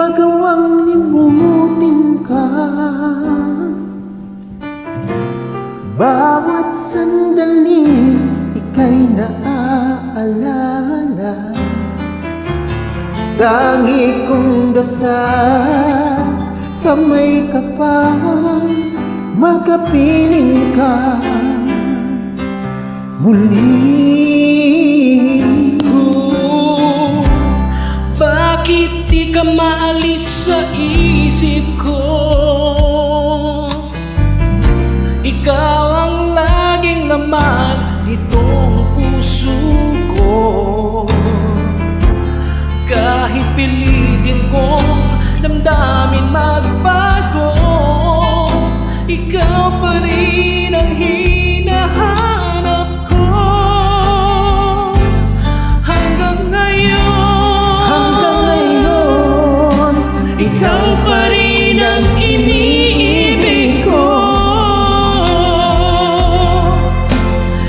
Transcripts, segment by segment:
magawang limutin ka. Bawat sandali ika'y naaalala. Tangi kong dasal sa may kapal, makapiling ka muli. Bakit di ka maalis sa isip ko? Ikaw ang laging laman nitong puso ko. Kahit pilitin kong damdamin magbago, ikaw pa rin ang hinahanap ko. Hanggang ngayon, ikaw pa rin ang iniibig ko.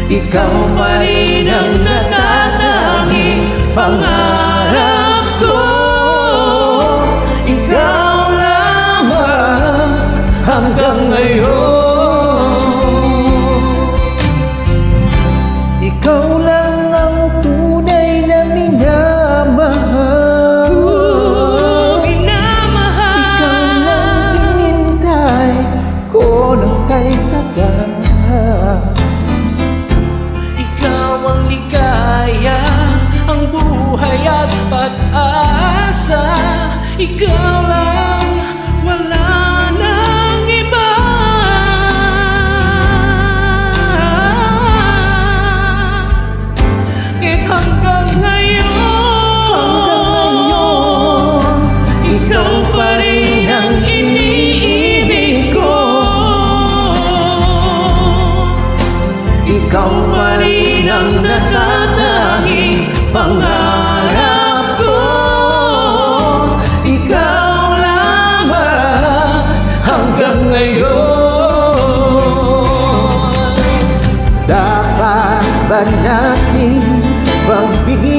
Ikaw pa rin ang natatanging pangarap ko. Ikaw lamang hanggang ngayon. Ikaw lang ang tunay na minamahal. Ikaw lang hinintay ko ng kay tagal. Ikaw ang ligaya, ang buhay at pag-asa. Ikaw lang, wala nang iba. Kahit hanggang ngayon, ikaw pa rin ang iniibig ko. Ikaw pa rin ang natatanging pangarap ko. Ikaw lamang hanggang ngayon. Dapat ba natin pagbigyan